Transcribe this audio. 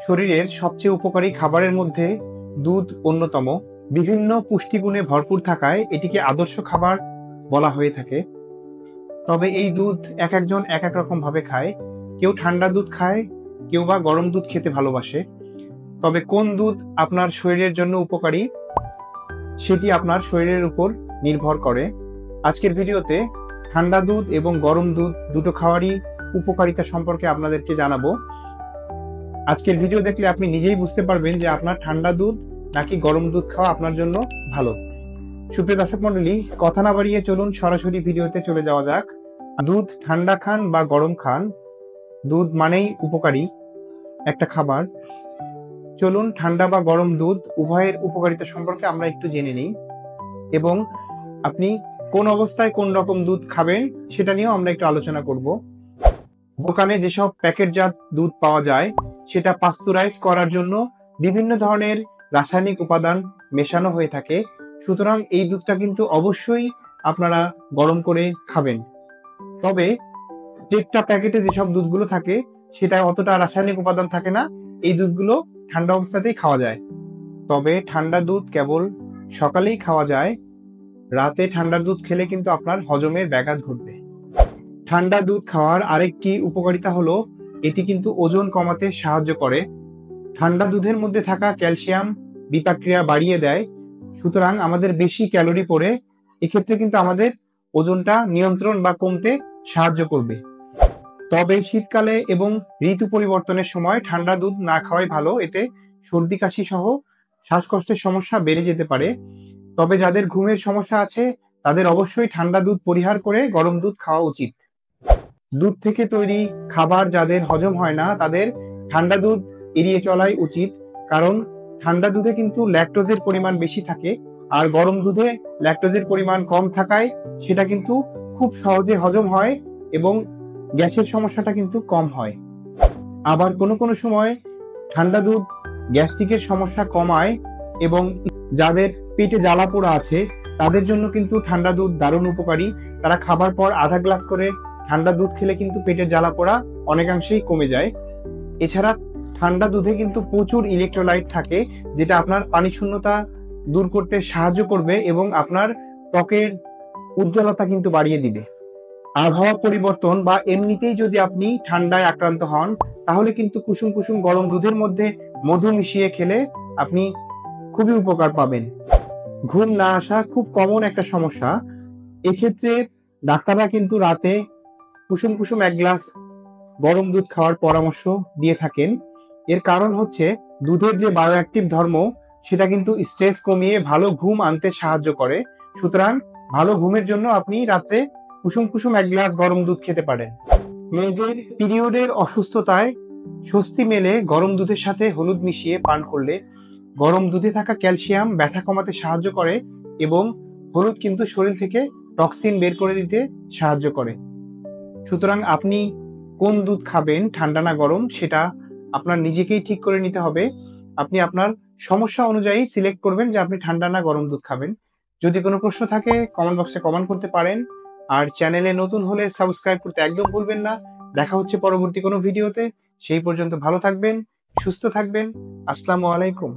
শরীরের সবচেয়ে উপকারী খাবারের মধ্যে দুধ অন্যতম। বিভিন্ন পুষ্টিগুণে ভরপুর থাকায় এটিকে আদর্শ খাবার বলা হয়ে থাকে। তবে এই দুধ এক একজন এক এক রকম ভাবে খায়। কেউ ঠান্ডা দুধ খায়, কেউ বা গরম দুধ খেতে ভালোবাসে। তবে কোন দুধ আপনার শরীরের জন্য উপকারী সেটি আপনার শরীরের উপর নির্ভর করে। আজকের ভিডিওতে ঠান্ডা দুধ এবং গরম দুধ দুটো খাওয়ারই উপকারিতা সম্পর্কে আপনাদেরকে জানাবো। আজকের ভিডিও দেখলে আপনি নিজেই বুঝতে পারবেন যে আপনার ঠান্ডা দুধ নাকি গরম দুধ খাওয়া আপনার জন্য ভালো। সুপ্রিয় দর্শক মন্ডলী, কথা না বাড়িয়ে চলুন সরাসরি ভিডিওতে চলে যাওয়া যাক। দুধ ঠান্ডা খান বা গরম খান, দুধ মানেই উপকারী একটা খাবার। চলুন ঠান্ডা বা গরম দুধ উভয়ের উপকারিতা সম্পর্কে আমরা একটু জেনে নিই, এবং আপনি কোন অবস্থায় কোন রকম দুধ খাবেন সেটা নিয়েও আমরা একটু আলোচনা করব। দোকানে যেসব প্যাকেটজাত দুধ পাওয়া যায় সেটা পাস্তুরাইজ করার জন্য বিভিন্ন ধরনের রাসায়নিক উপাদান মেশানো হয়ে থাকে। সুতরাং এই দুধটা কিন্তু অবশ্যই আপনারা গরম করে খাবেন। তবে টেট্রা প্যাকেটে যেসব দুধগুলো থাকে সেটা অতটা রাসায়নিক উপাদান থাকে না, এই দুধগুলো ঠান্ডা অবস্থাতেই খাওয়া যায়। তবে ঠান্ডা দুধ কেবল সকালেই খাওয়া যায়, রাতে ঠান্ডা দুধ খেলে কিন্তু আপনার হজমের ব্যাঘাত ঘটবে। ঠান্ডা দুধ খাওয়ার আরেকটি উপকারিতা হলো এটি কিন্তু ওজন কমাতে সাহায্য করে। ঠান্ডা দুধের মধ্যে থাকা ক্যালসিয়াম বিপাক্রিয়া বাড়িয়ে দেয়, সুতরাং আমাদের বেশি ক্যালোরি পড়ে, এক্ষেত্রে কিন্তু আমাদের ওজনটা নিয়ন্ত্রণ বা কমতে সাহায্য করবে। তবে শীতকালে এবং ঋতু পরিবর্তনের সময় ঠান্ডা দুধ না খাওয়াই ভালো, এতে সর্দি কাশি সহ শ্বাসকষ্টের সমস্যা বেড়ে যেতে পারে। তবে যাদের ঘুমের সমস্যা আছে তাদের অবশ্যই ঠান্ডা দুধ পরিহার করে গরম দুধ খাওয়া উচিত। দুধ থেকে তৈরি খাবার যাদের হজম হয় না তাদের ঠান্ডা দুধ এড়িয়ে চলাই উচিত, কারণ ঠান্ডা দুধে কিন্তু ল্যাকটোজের পরিমাণ বেশি থাকে, আর গরম দুধে ল্যাকটোজের পরিমাণ কম থাকায় সেটা কিন্তু খুব সহজে হজম হয় এবং গ্যাসের সমস্যাটা কিন্তু কম হয়। আবার কোনো কোনো সময় ঠান্ডা দুধ গ্যাস্ট্রিকের সমস্যা কমায়, এবং যাদের পেটে জ্বালা পোড়া আছে তাদের জন্য কিন্তু ঠান্ডা দুধ দারুণ উপকারী। তারা খাবার পর আধা গ্লাস করে ঠান্ডা দুধ খেলে কিন্তু পেটের জ্বালা পোড়া অনেকাংশেই কমে যায়। এছাড়া ঠান্ডা দুধে কিন্তু প্রচুর ইলেকট্রোলাইট থাকে, যেটা আপনার পানি শূন্যতা দূর করতে সাহায্য করবে এবং আপনার ত্বকের উজ্জ্বলতা কিন্তু বাড়িয়ে দিবে। আবহাওয়া পরিবর্তন বা এমনিতেই যদি আপনি ঠান্ডায় আক্রান্ত হন তাহলে কিন্তু কুসুম কুসুম গরম দুধের মধ্যে মধু মিশিয়ে খেলে আপনি খুবই উপকার পাবেন। ঘুম না আসা খুব কমন একটা সমস্যা, এক্ষেত্রে ডাক্তাররা কিন্তু রাতে কুসুম কুসুম এক গ্লাস গরম দুধ খাওয়ার পরামর্শ দিয়ে থাকেন। এর কারণ হচ্ছে দুধের যে বায়োঅ্যাক্টিভ ধর্ম সেটা কিন্তু স্ট্রেস কমিয়ে ভালো ঘুম আনতে সাহায্য করে। সুতরাং ভালো ঘুমের জন্য আপনি রাতে কুসুম কুসুম এক গ্লাস গরম দুধ খেতে পারেন। মেয়েদের পিরিয়ডের অসুস্থতায় স্বস্তি মেলে গরম দুধের সাথে হলুদ মিশিয়ে পান করলে। গরম দুধে থাকা ক্যালসিয়াম ব্যথা কমাতে সাহায্য করে এবং হলুদ কিন্তু শরীর থেকে টক্সিন বের করে দিতে সাহায্য করে। সুতরাং আপনি কোন দুধ খাবেন, ঠান্ডা না গরম, সেটা আপনার নিজেকেই ঠিক করে নিতে হবে। আপনি আপনার সমস্যা অনুযায়ী সিলেক্ট করবেন যে আপনি ঠান্ডা না গরম দুধ খাবেন। যদি কোনো প্রশ্ন থাকে কমেন্ট বক্সে কমেন্ট করতে পারেন, আর চ্যানেলে নতুন হলে সাবস্ক্রাইব করতে একদম ভুলবেন না। দেখা হচ্ছে পরবর্তী কোনো ভিডিওতে, সেই পর্যন্ত ভালো থাকবেন, সুস্থ থাকবেন। আসসালামু আলাইকুম।